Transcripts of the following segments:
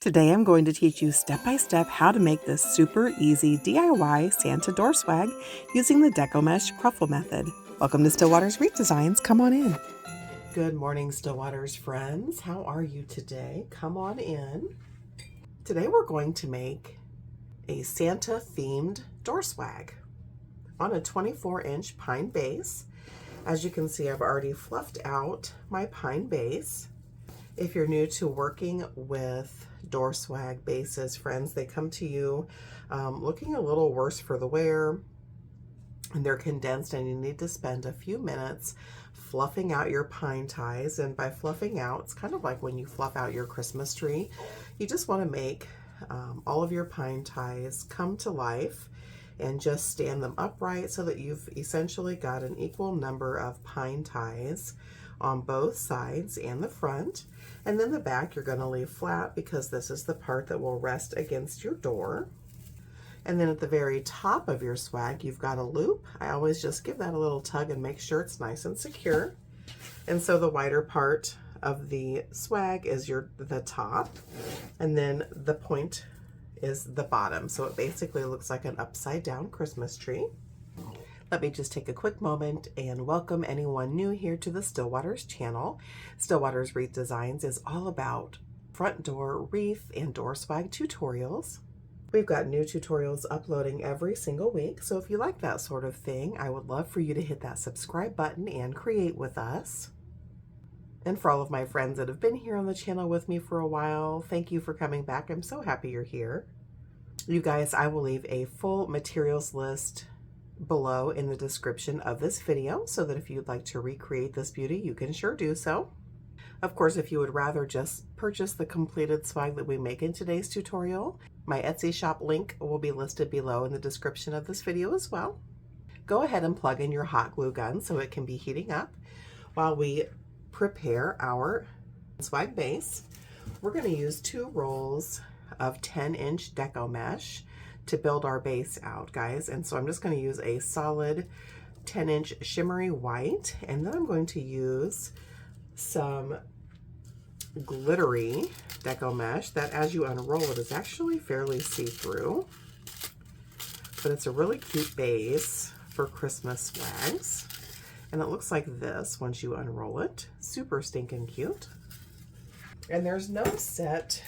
Today I'm going to teach you step by step how to make this super easy DIY Santa door swag using the Deco Mesh Cruffle method. Welcome to Stillwater's Wreath Designs. Come on in. Good morning, Stillwater's friends. How are you today? Come on in. Today we're going to make a Santa themed door swag on a 24-inch pine base. As you can see, I've already fluffed out my pine base. If you're new to working with door swag bases, friends, they come to you looking a little worse for the wear, and they're condensed, and you need to spend a few minutes fluffing out your pine ties. And by fluffing out, it's kind of like when you fluff out your Christmas tree. You just want to make all of your pine ties come to life and just stand them upright so that you've essentially got an equal number of pine ties on both sides and the front. And then the back you're going to leave flat because this is the part that will rest against your door. And then at the very top of your swag, you've got a loop. I always just give that a little tug and make sure it's nice and secure. And so the wider part of the swag is the top, and then the point is the bottom. So it basically looks like an upside down Christmas tree. Let me just take a quick moment and welcome anyone new here to the Stillwater's channel. Stillwater's Wreath Designs is all about front door wreath and door swag tutorials. We've got new tutorials uploading every single week, so if you like that sort of thing, I would love for you to hit that subscribe button and create with us. And for all of my friends that have been here on the channel with me for a while, thank you for coming back. I'm so happy you're here. You guys, I will leave a full materials list below in the description of this video so that if you'd like to recreate this beauty, you can sure do so. Of course, if you would rather just purchase the completed swag that we make in today's tutorial, my Etsy shop link will be listed below in the description of this video as well. Go ahead and plug in your hot glue gun so it can be heating up while we prepare our swag base. We're going to use 2 rolls of 10-inch Deco mesh to build our base out, guys. And so I'm just going to use a solid 10-inch shimmery white, and then I'm going to use some glittery Deco mesh that, as you unroll it, is actually fairly see-through, but it's a really cute base for Christmas swags. And it looks like this once you unroll it. Super stinking cute. And there's no set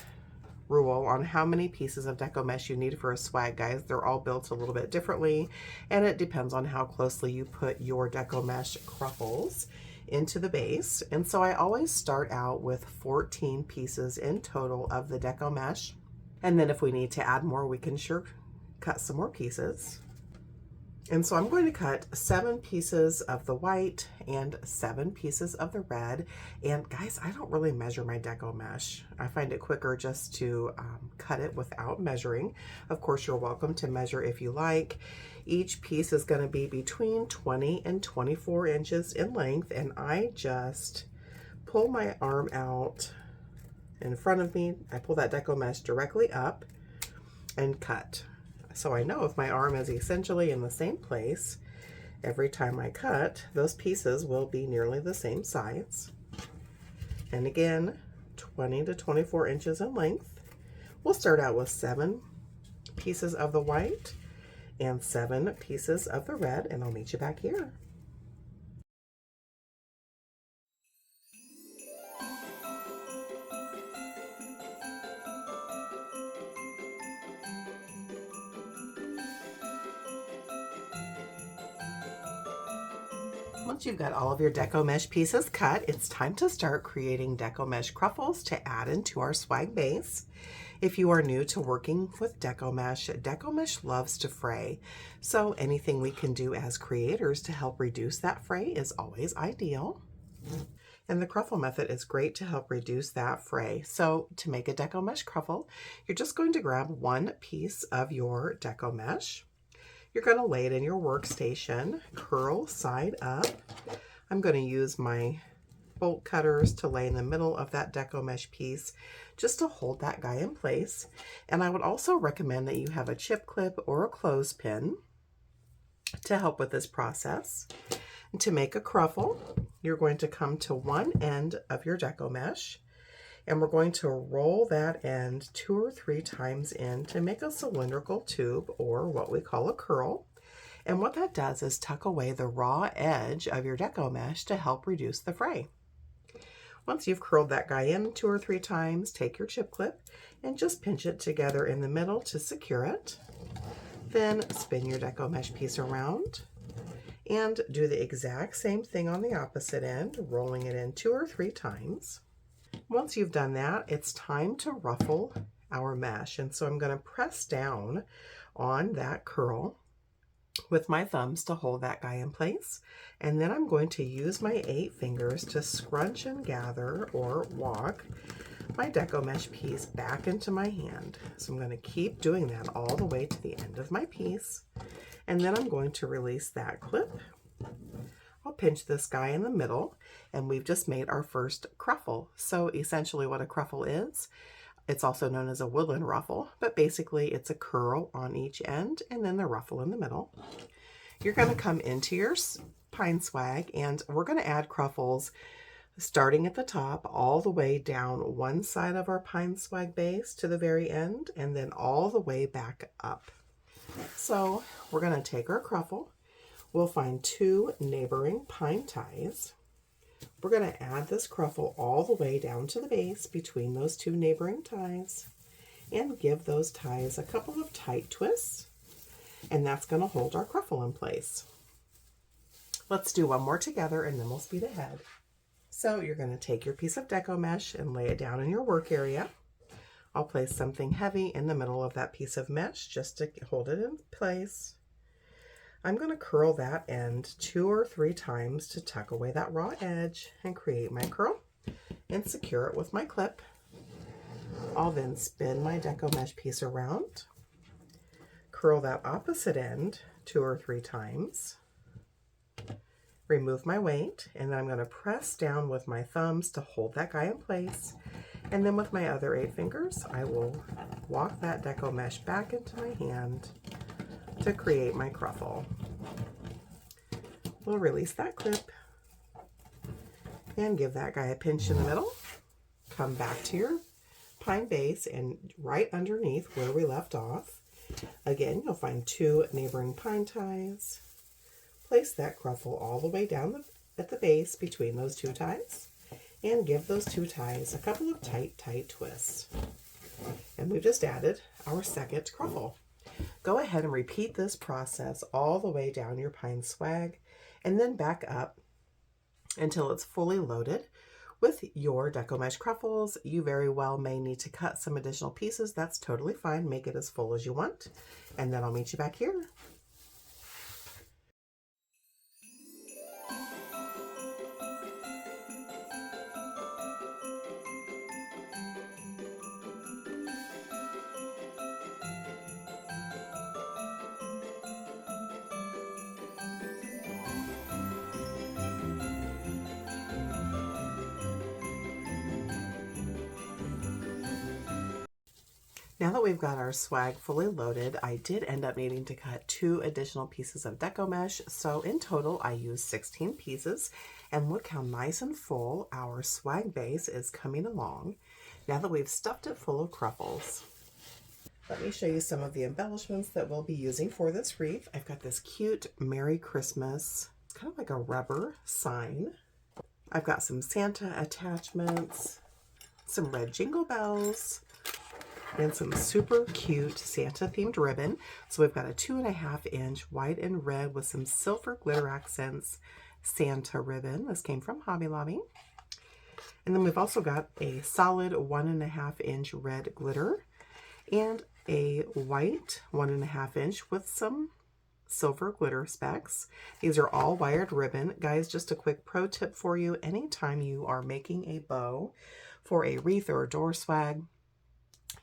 rule on how many pieces of Deco mesh you need for a swag, guys. They're all built a little bit differently, and it depends on how closely you put your Deco mesh cruffles into the base. And so I always start out with 14 pieces in total of the Deco mesh, and then if we need to add more, we can sure cut some more pieces. And so I'm going to cut 7 pieces of the white and 7 pieces of the red. And guys, I don't really measure my Deco mesh. I find it quicker just to cut it without measuring. Of course, you're welcome to measure if you like. Each piece is going to be between 20 and 24 inches in length. And I just pull my arm out in front of me. I pull that Deco mesh directly up and cut. So I know if my arm is essentially in the same place, every time I cut, those pieces will be nearly the same size. And again, 20 to 24 inches in length. We'll start out with 7 pieces of the white and 7 pieces of the red, and I'll meet you back here. Once you've got all of your Deco mesh pieces cut, it's time to start creating Deco mesh cruffles to add into our swag base. If you are new to working with Deco mesh loves to fray. So anything we can do as creators to help reduce that fray is always ideal. And the Cruffle method is great to help reduce that fray. So to make a Deco mesh cruffle, you're just going to grab 1 piece of your Deco mesh. You're going to lay it in your workstation, curl side up. I'm going to use my bolt cutters to lay in the middle of that Deco mesh piece just to hold that guy in place. And I would also recommend that you have a chip clip or a clothespin to help with this process. And to make a cruffle, you're going to come to one end of your Deco mesh And we're going to roll that end 2 or 3 times in to make a cylindrical tube, or what we call a curl. And what that does is tuck away the raw edge of your deco mesh to help reduce the fray. Once you've curled that guy in 2 or 3 times, take your chip clip and just pinch it together in the middle to secure it. Then spin your deco mesh piece around and do the exact same thing on the opposite end, rolling it in 2 or 3 times. Once you've done that, it's time to ruffle our mesh. And so I'm going to press down on that curl with my thumbs to hold that guy in place. And then I'm going to use my 8 fingers to scrunch and gather, or walk, my deco mesh piece back into my hand. So I'm going to keep doing that all the way to the end of my piece. And then I'm going to release that clip. I'll pinch this guy in the middle, and we've just made our first cruffle. So essentially what a cruffle is, it's also known as a woodland ruffle, but basically it's a curl on each end and then the ruffle in the middle. You're going to come into your pine swag, and we're going to add cruffles starting at the top all the way down one side of our pine swag base to the very end, and then all the way back up. So we're going to take our cruffle. We'll find 2 neighboring pine ties. We're going to add this cruffle all the way down to the base between those 2 neighboring ties and give those ties a couple of tight twists, and that's going to hold our cruffle in place. Let's do one more together and then we'll speed ahead. So you're going to take your piece of deco mesh and lay it down in your work area. I'll place something heavy in the middle of that piece of mesh just to hold it in place. I'm going to curl that end 2 or 3 times to tuck away that raw edge and create my curl and secure it with my clip. I'll then spin my deco mesh piece around, curl that opposite end 2 or 3 times, remove my weight, and then I'm going to press down with my thumbs to hold that guy in place. And then with my other 8 fingers, I will walk that deco mesh back into my hand to create my cruffle. We'll release that clip and give that guy a pinch in the middle. Come back to your pine base and right underneath where we left off. Again, you'll find 2 neighboring pine ties. Place that cruffle all the way down at the base between those 2 ties and give those 2 ties a couple of tight twists. And we've just added our second cruffle. Go ahead and repeat this process all the way down your pine swag and then back up until it's fully loaded with your deco mesh cruffles. You very well may need to cut some additional pieces. That's totally fine. Make it as full as you want. And then I'll meet you back here. Now that we've got our swag fully loaded, I did end up needing to cut 2 additional pieces of deco mesh. So in total, I used 16 pieces, and look how nice and full our swag base is coming along now that we've stuffed it full of cruffles. Let me show you some of the embellishments that we'll be using for this wreath. I've got this cute Merry Christmas, it's kind of like a rubber sign. I've got some Santa attachments, some red jingle bells, and some super cute Santa themed ribbon. So we've got a 2.5 inch white and red with some silver glitter accents Santa ribbon. This came from Hobby Lobby. And then we've also got a solid 1.5 inch red glitter and a white 1.5 inch with some silver glitter specks. These are all wired ribbon. Guys, just a quick pro tip for you. Anytime you are making a bow for a wreath or a door swag,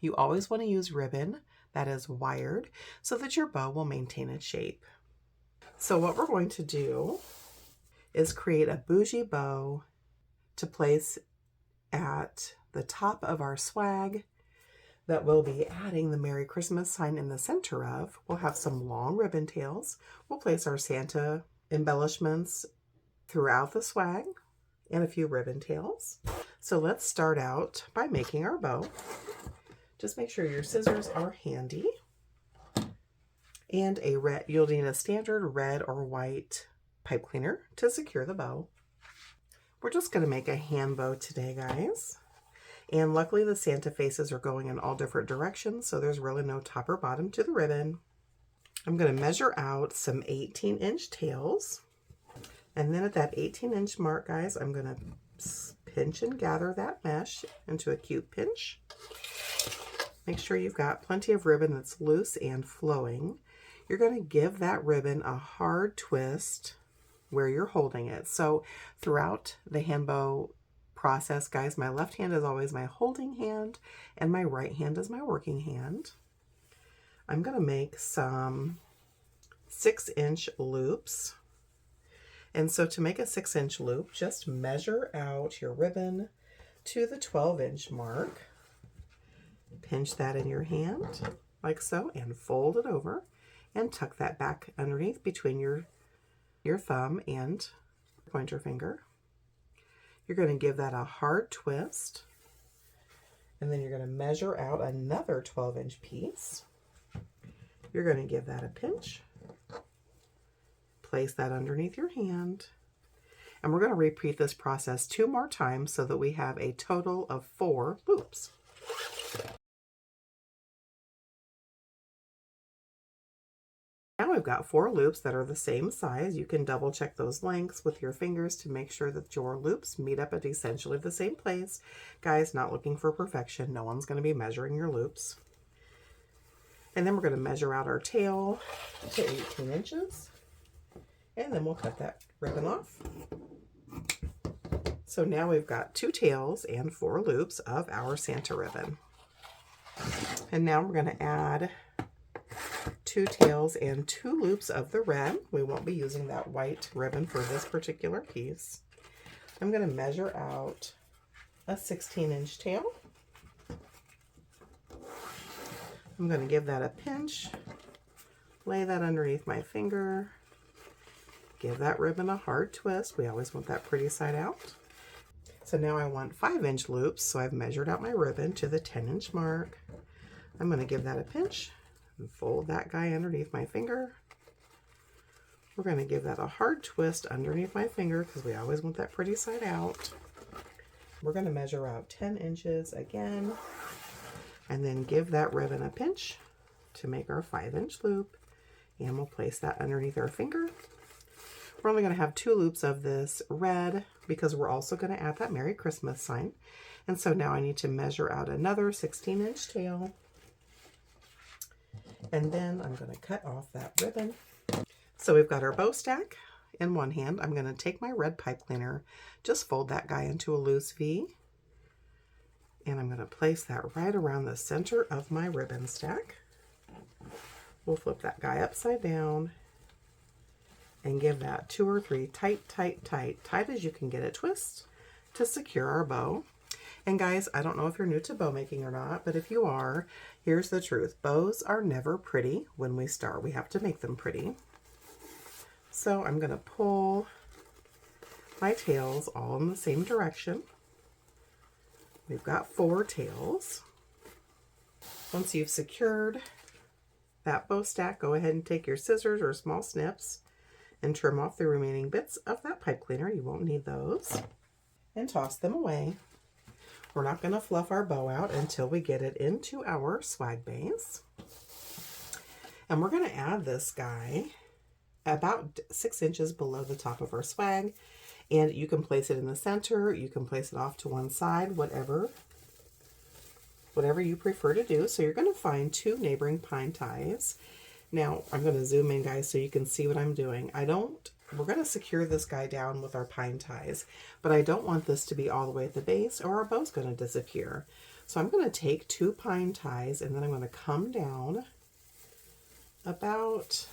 you always want to use ribbon that is wired so that your bow will maintain its shape. So what we're going to do is create a bougie bow to place at the top of our swag that we'll be adding the Merry Christmas sign in the center of. We'll have some long ribbon tails. We'll place our Santa embellishments throughout the swag and a few ribbon tails. So let's start out by making our bow. Just make sure your scissors are handy. And you'll need a standard red or white pipe cleaner to secure the bow. We're just going to make a hand bow today, guys. And luckily the Santa faces are going in all different directions, so there's really no top or bottom to the ribbon. I'm going to measure out some 18-inch tails. And then at that 18-inch mark, guys, I'm going to pinch and gather that mesh into a cute pinch. Make sure you've got plenty of ribbon that's loose and flowing. You're going to give that ribbon a hard twist where you're holding it. So throughout the hand bow process, guys, my left hand is always my holding hand and my right hand is my working hand. I'm going to make some 6-inch loops. And so to make a 6-inch loop, just measure out your ribbon to the 12-inch mark. Pinch that in your hand like so and fold it over and tuck that back underneath between your thumb and pointer finger. You're going to give that a hard twist, and then you're going to measure out another 12-inch piece. You're going to give that a pinch, place that underneath your hand, and we're going to repeat this process 2 more times so that we have a total of 4 loops. Now we've got 4 loops that are the same size. You can double check those lengths with your fingers to make sure that your loops meet up at essentially the same place. Guys, not looking for perfection. No one's going to be measuring your loops. And then we're going to measure out our tail to 18 inches. And then we'll cut that ribbon off. So now we've got 2 tails and 4 loops of our Santa ribbon. And now we're going to add 2 tails and 2 loops of the red. We won't be using that white ribbon for this particular piece. I'm going to measure out a 16-inch tail. I'm going to give that a pinch, lay that underneath my finger, give that ribbon a hard twist. We always want that pretty side out. So now I want 5-inch loops, so I've measured out my ribbon to the 10-inch mark. I'm going to give that a pinch and fold that guy underneath my finger. We're going to give that a hard twist underneath my finger because we always want that pretty side out. We're going to measure out 10 inches again, and then give that ribbon a pinch to make our 5-inch loop, and we'll place that underneath our finger. We're only going to have 2 loops of this red because we're also going to add that Merry Christmas sign. And so now I need to measure out another 16-inch tail. And then I'm going to cut off that ribbon. So we've got our bow stack in one hand. I'm going to take my red pipe cleaner, just fold that guy into a loose V. And I'm going to place that right around the center of my ribbon stack. We'll flip that guy upside down and give that 2 or 3 tight as you can get it twist to secure our bow. And guys, I don't know if you're new to bow making or not, but if you are, here's the truth. Bows are never pretty when we start. We have to make them pretty. So I'm going to pull my tails all in the same direction. We've got 4 tails. Once you've secured that bow stack, go ahead and take your scissors or small snips and trim off the remaining bits of that pipe cleaner. You won't need those. And toss them away. We're not going to fluff our bow out until we get it into our swag base. And we're going to add this guy about 6 inches below the top of our swag. And you can place it in the center, you can place it off to one side, whatever you prefer to do. So you're going to find 2 neighboring pine ties. Now I'm going to zoom in, guys, so you can see what I'm doing. We're going to secure this guy down with our pine ties, but I don't want this to be all the way at the base or our bow's going to disappear. So I'm going to take 2 pine ties and then I'm going to come down about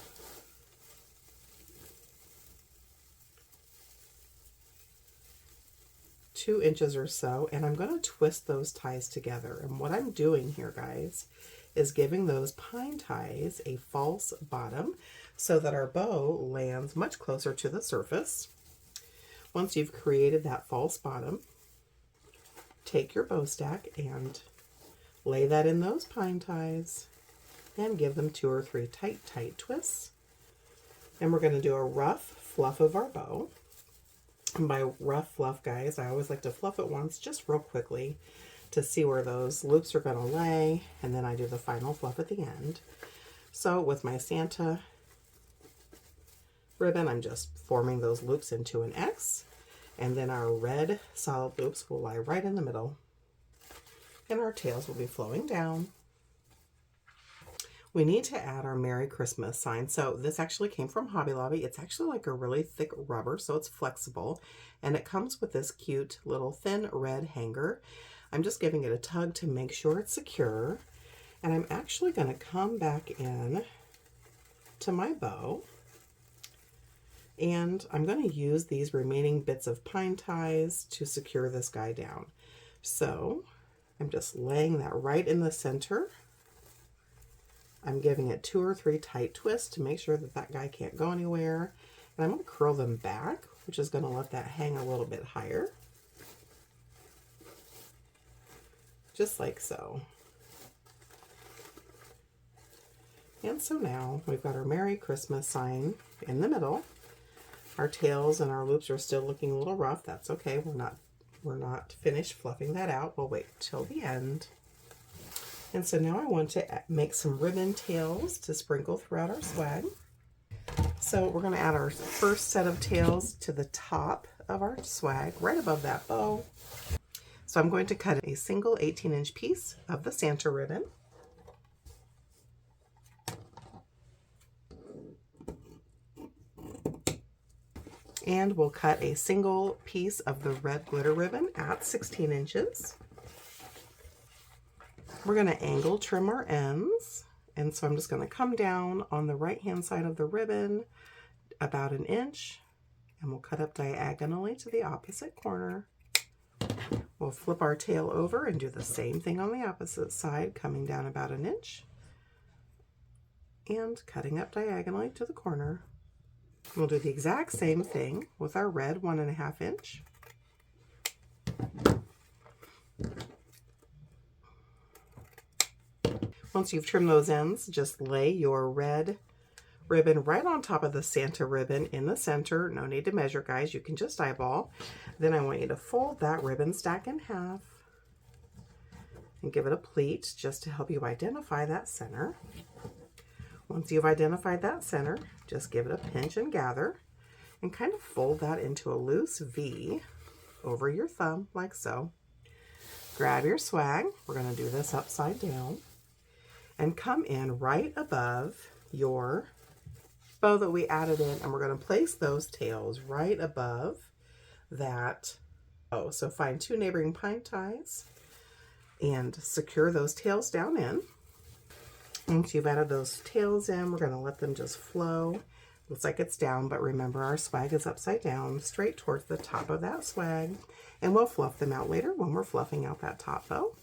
two inches or so, and I'm going to twist those ties together. And what I'm doing here, guys, is giving those pine ties a false bottom so that our bow lands much closer to the surface. Once you've created that false bottom, take your bow stack and lay that in those pine ties and give them 2 or 3 tight twists. And we're going to do a rough fluff of our bow. And by rough fluff, guys, I always like to fluff it once just real quickly to see where those loops are going to lay, and then I do the final fluff at the end. So with my Santa ribbon, I'm just forming those loops into an X, and then our red solid loops will lie right in the middle, and our tails will be flowing down. We need to add our Merry Christmas sign. So this actually came from Hobby Lobby. It's actually like a really thick rubber, so it's flexible, and it comes with this cute little thin red hanger. I'm just giving it a tug to make sure it's secure, and I'm actually going to come back in to my bow, and I'm going to use these remaining bits of pine ties to secure this guy down. So I'm just laying that right in the center. I'm giving it 2 or 3 tight twists to make sure that that guy can't go anywhere, and I'm going to curl them back, which is going to let that hang a little bit higher. Just like so. And so now we've got our Merry Christmas sign in the middle. Our tails and our loops are still looking a little rough. That's okay. We're not finished fluffing that out. We'll wait till the end. And so now I want to make some ribbon tails to sprinkle throughout our swag. So we're going to add our first set of tails to the top of our swag, right above that bow. So I'm going to cut a single 18-inch piece of the Santa ribbon. And we'll cut a single piece of the red glitter ribbon at 16 inches. We're going to angle trim our ends. And so I'm just going to come down on the right-hand side of the ribbon about 1 inch, and we'll cut up diagonally to the opposite corner. We'll flip our tail over and do the same thing on the opposite side, coming down about 1 inch and cutting up diagonally to the corner. We'll do the exact same thing with our red 1.5 inch. Once you've trimmed those ends, just lay your red ribbon right on top of the Santa ribbon in the center. No need to measure, guys. You can just eyeball. Then I want you to fold that ribbon stack in half and give it a pleat just to help you identify that center. Once you've identified that center, just give it a pinch and gather and kind of fold that into a loose V over your thumb like so. Grab your swag. We're going to do this upside down and come in right above your bow that we added in, and we're going to place those tails right above that bow. So find 2 neighboring pine ties and secure those tails down in. Once you've added those tails in, we're going to let them just flow. Looks like it's down, but remember our swag is upside down, straight towards the top of that swag, and we'll fluff them out later when we're fluffing out that top bow.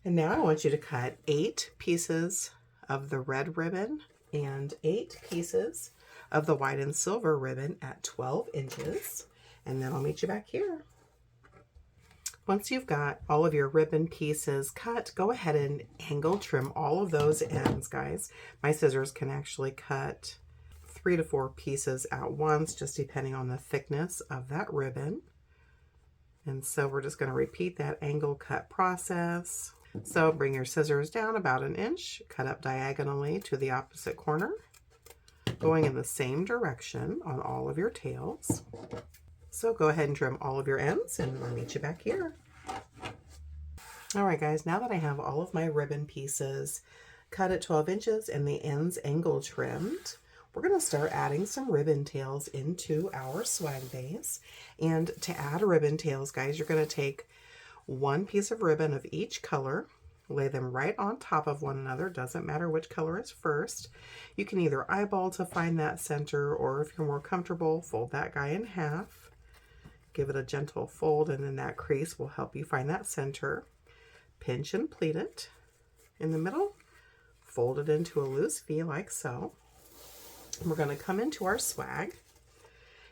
And now I want you to cut 8 pieces of the red ribbon and 8 pieces of the white and silver ribbon at 12 inches. And then I'll meet you back here. Once you've got all of your ribbon pieces cut, go ahead and angle trim all of those ends, guys. My scissors can actually cut 3 to 4 pieces at once, just depending on the thickness of that ribbon. And so we're just going to repeat that angle cut process. So bring your scissors down about 1 inch, cut up diagonally to the opposite corner, going in the same direction on all of your tails. So go ahead and trim all of your ends, and I'll meet you back here. All right, guys, now that I have all of my ribbon pieces cut at 12 inches and the ends angle trimmed, we're going to start adding some ribbon tails into our swag base. And to add ribbon tails, guys, you're going to take 1 piece of ribbon of each color, lay them right on top of one another. Doesn't matter which color is first. You can either eyeball to find that center, or if you're more comfortable, fold that guy in half. Give it a gentle fold, and then that crease will help you find that center. Pinch and pleat it in the middle. Fold it into a loose V like so. We're going to come into our swag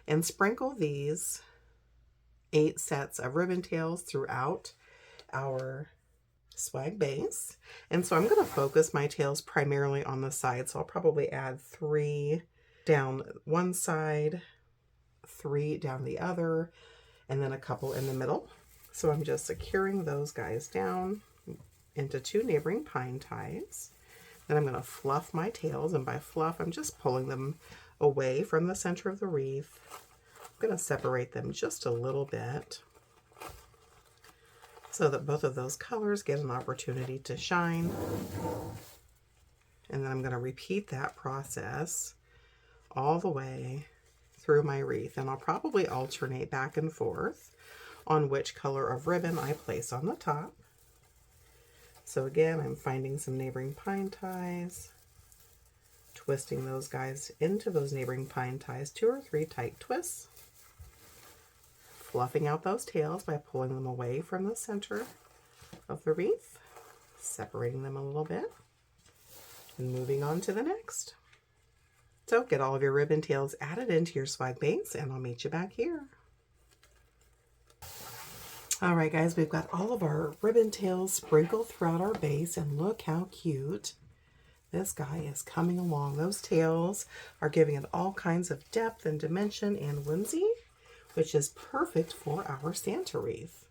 and sprinkle these 8 sets of ribbon tails throughout our swag base. And so I'm going to focus my tails primarily on the side. So I'll probably add 3 down one side, 3 down the other, and then a couple in the middle. So I'm just securing those guys down into 2 neighboring pine ties. Then I'm going to fluff my tails, and by fluff, I'm just pulling them away from the center of the wreath. I'm going to separate them just a little bit so that both of those colors get an opportunity to shine. And then I'm going to repeat that process all the way through my wreath, and I'll probably alternate back and forth on which color of ribbon I place on the top. So again, I'm finding some neighboring pine ties, twisting those guys into those neighboring pine ties, 2 or 3 tight twists, fluffing out those tails by pulling them away from the center of the wreath, separating them a little bit, and moving on to the next. So get all of your ribbon tails added into your swag base, and I'll meet you back here. All right, guys, we've got all of our ribbon tails sprinkled throughout our base, and look how cute this guy is coming along. Those tails are giving it all kinds of depth and dimension and whimsy, which is perfect for our Santa wreath.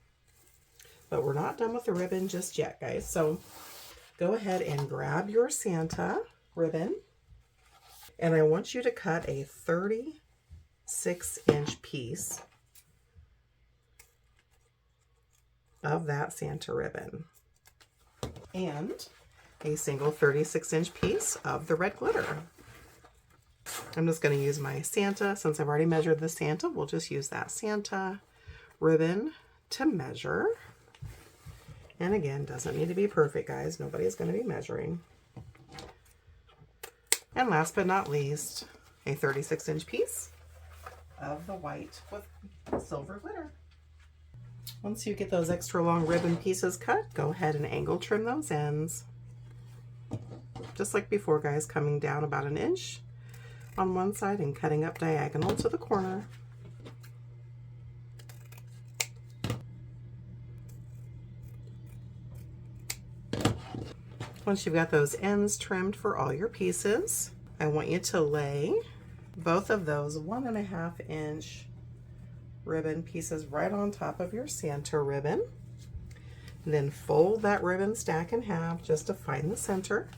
But we're not done with the ribbon just yet, guys. So go ahead and grab your Santa ribbon, and I want you to cut a 36-inch piece of that Santa ribbon and a single 36-inch piece of the red glitter. I'm just going to use my Santa. Since I've already measured the Santa, we'll just use that Santa ribbon to measure. And again, doesn't need to be perfect, guys. Nobody's going to be measuring. And last but not least, a 36-inch piece of the white with silver glitter. Once you get those extra long ribbon pieces cut, go ahead and angle trim those ends. Just like before, guys, coming down about 1 inch on one side and cutting up diagonal to the corner. Once you've got those ends trimmed for all your pieces, I want you to lay both of those 1.5 inch ribbon pieces right on top of your Santa ribbon. And then fold that ribbon stack in half just to find the center,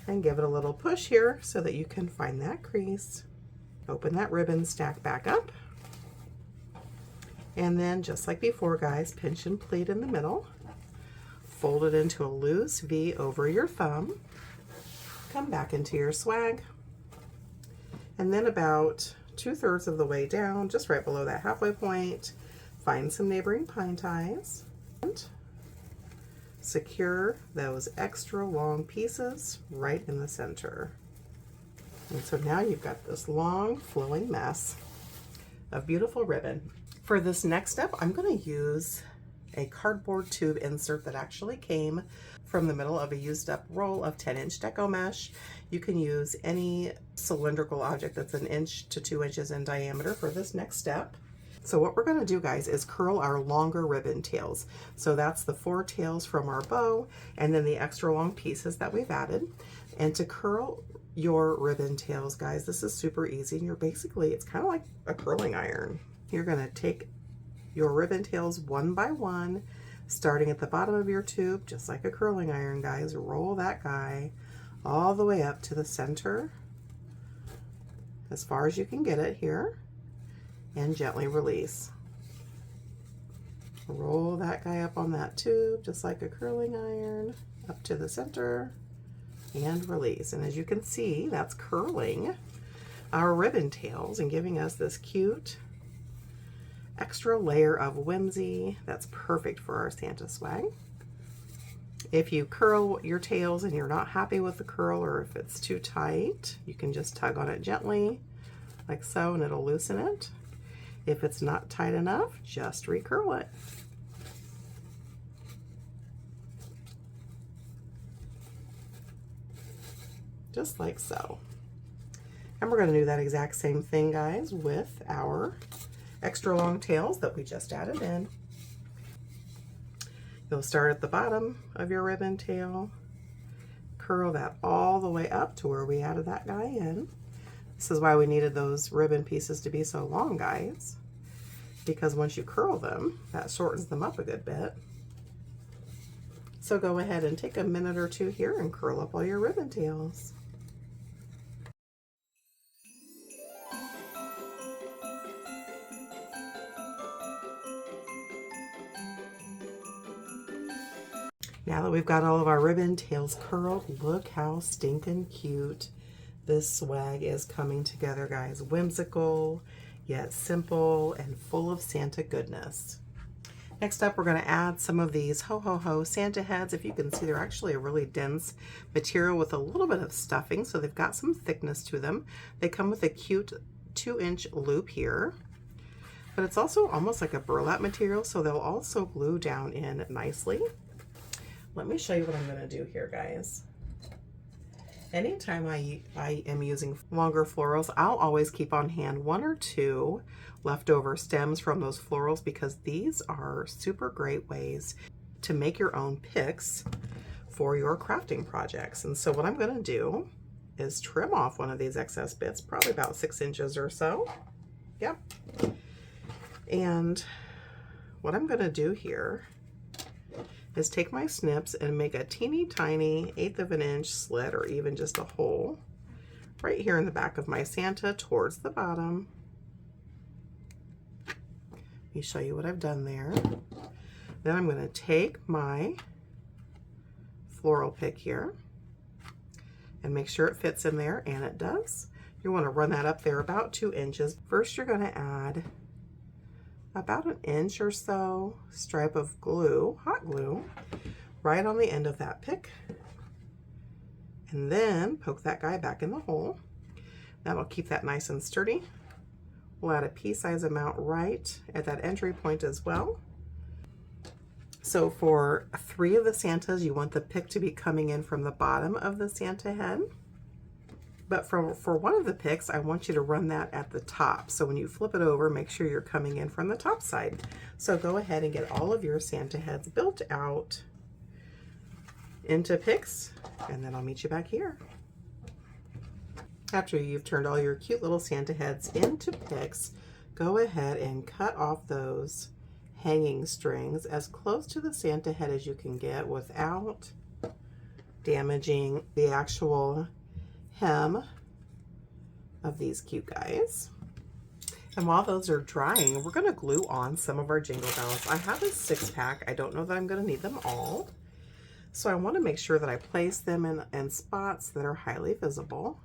and give it a little push here so that you can find that crease. Open that ribbon stack back up, and then just like before, guys, pinch and pleat in the middle. Fold it into a loose V over your thumb. Come back into your swag, and then about 2/3 of the way down, just right below that halfway point, find some neighboring pine ties and secure those extra long pieces right in the center. And so now you've got this long flowing mess of beautiful ribbon. For this next step, I'm going to use a cardboard tube insert that actually came from the middle of a used up roll of 10-inch Deco mesh. You can use any cylindrical object that's 1 inch to 2 inches in diameter for this next step. So what we're going to do, guys, is curl our longer ribbon tails. So that's the 4 tails from our bow, and then the extra long pieces that we've added. And to curl your ribbon tails, guys, this is super easy. You're basically, it's kind of like a curling iron. You're going to take your ribbon tails one by one, starting at the bottom of your tube, just like a curling iron, guys. Roll that guy all the way up to the center, as far as you can get it here, and gently release. Roll that guy up on that tube, just like a curling iron, up to the center, and release. And as you can see, that's curling our ribbon tails and giving us this cute extra layer of whimsy that's perfect for our Santa swag. If you curl your tails and you're not happy with the curl, or if it's too tight, you can just tug on it gently like so and it'll loosen it. If it's not tight enough, just recurl it. Just like so. And we're going to do that exact same thing, guys, with our extra long tails that we just added in. You'll start at the bottom of your ribbon tail, curl that all the way up to where we added that guy in. This is why we needed those ribbon pieces to be so long, guys, because once you curl them, that shortens them up a good bit. So go ahead and take a minute or two here and curl up all your ribbon tails. Now that we've got all of our ribbon tails curled, look how stinking cute this swag is coming together, guys. Whimsical, yet simple, and full of Santa goodness. Next up, we're going to add some of these Ho Ho Ho Santa heads. If you can see, they're actually a really dense material with a little bit of stuffing, so they've got some thickness to them. They come with a cute 2-inch loop here, but it's also almost like a burlap material, so they'll also glue down in nicely. Let me show you what I'm going to do here, guys. Anytime I am using longer florals, I'll always keep on hand 1 or 2 leftover stems from those florals, because these are super great ways to make your own picks for your crafting projects. And so what I'm going to do is trim off one of these excess bits, probably about 6 inches or so. Yep. And what I'm going to do here is take my snips and make a teeny tiny 1/8 of an inch slit, or even just a hole right here in the back of my Santa towards the bottom. Let me show you what I've done there. Then I'm going to take my floral pick here and make sure it fits in there, and it does. You want to run that up there about 2 inches. First, you're going to add about 1 inch or so stripe of glue, hot glue, right on the end of that pick, and then poke that guy back in the hole. That'll keep that nice and sturdy. We'll add a pea-size amount right at that entry point as well. So for 3 of the Santas, you want the pick to be coming in from the bottom of the Santa head. But for 1 of the picks, I want you to run that at the top. So when you flip it over, make sure you're coming in from the top side. So go ahead and get all of your Santa heads built out into picks, and then I'll meet you back here. After you've turned all your cute little Santa heads into picks, go ahead and cut off those hanging strings as close to the Santa head as you can get without damaging the actual hem of these cute guys. And while those are drying, we're going to glue on some of our jingle bells. I have a 6-pack. I don't know that I'm going to need them all, so I want to make sure that I place them in spots that are highly visible.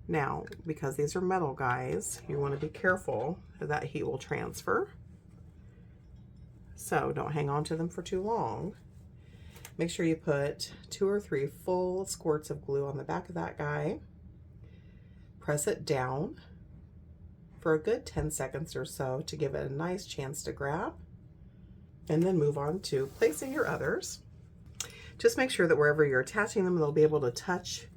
Now, because these are metal, guys, you want to be careful that heat will transfer, so don't hang on to them for too long. Make sure you put 2 or 3 full squirts of glue on the back of that guy. Press it down for a good 10 seconds or so to give it a nice chance to grab, and then move on to placing your others. Just make sure that wherever you're attaching them, they'll be able to touch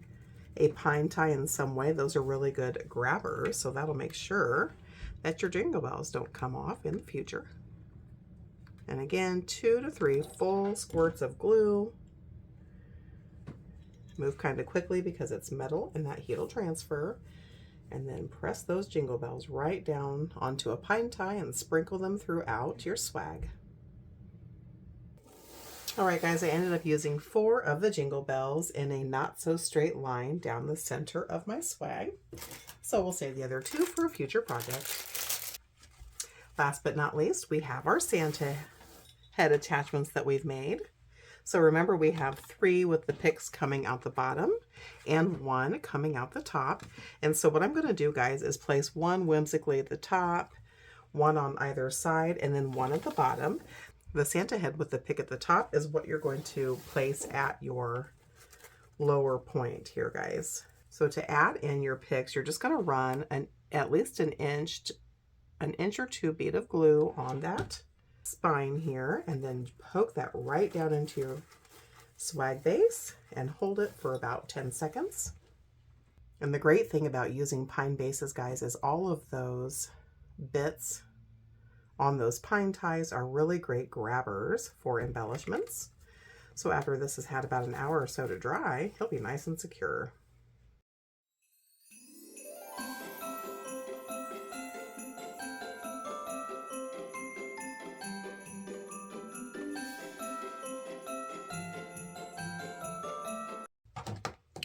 a pine tie in some way. Those are really good grabbers, so that'll make sure that your jingle bells don't come off in the future. And again, 2 to 3 full squirts of glue. Move kind of quickly because it's metal and that heat will transfer. And then press those jingle bells right down onto a pine tie and sprinkle them throughout your swag. All right, guys, I ended up using 4 of the jingle bells in a not so straight line down the center of my swag. So we'll save the other 2 for a future project. Last but not least, we have our Santa head attachments that we've made. So remember, we have 3 with the picks coming out the bottom and 1 coming out the top. And so what I'm going to do, guys, is place 1 whimsically at the top, 1 on either side, and then 1 at the bottom. The Santa head with the pick at the top is what you're going to place at your lower point here, guys. So to add in your picks, you're just going to run at least an inch or 2 bead of glue on that spine here, and then poke that right down into your swag base and hold it for about 10 seconds. And the great thing about using pine bases, guys, is all of those bits on those pine ties are really great grabbers for embellishments. So after this has had about an hour or so to dry, he'll be nice and secure.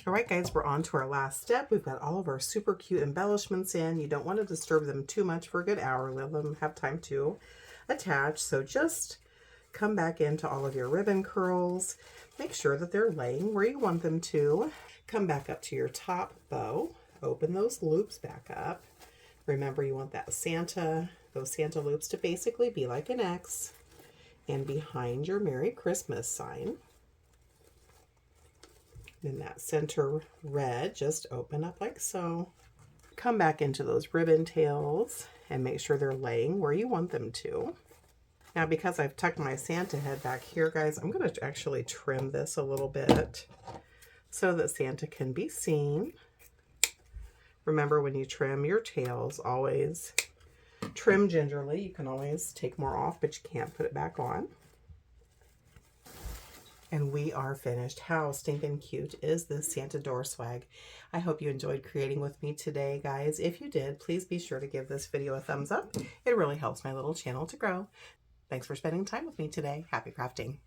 All right, guys, we're on to our last step. We've got all of our super cute embellishments in. You don't want to disturb them too much for a good hour. Let them have time to attach. So just come back into all of your ribbon curls. Make sure that they're laying where you want them to. Come back up to your top bow. Open those loops back up. Remember, you want that those Santa loops to basically be like an X. And behind your Merry Christmas sign, in that center red, just open up like so. Come back into those ribbon tails and make sure they're laying where you want them to. Now, because I've tucked my Santa head back here, guys, I'm going to actually trim this a little bit so that Santa can be seen. Remember, when you trim your tails, always trim gingerly. You can always take more off, but you can't put it back on. And we are finished. How stinking cute is this Santa door swag? I hope you enjoyed creating with me today, guys. If you did, please be sure to give this video a thumbs up. It really helps my little channel to grow. Thanks for spending time with me today. Happy crafting.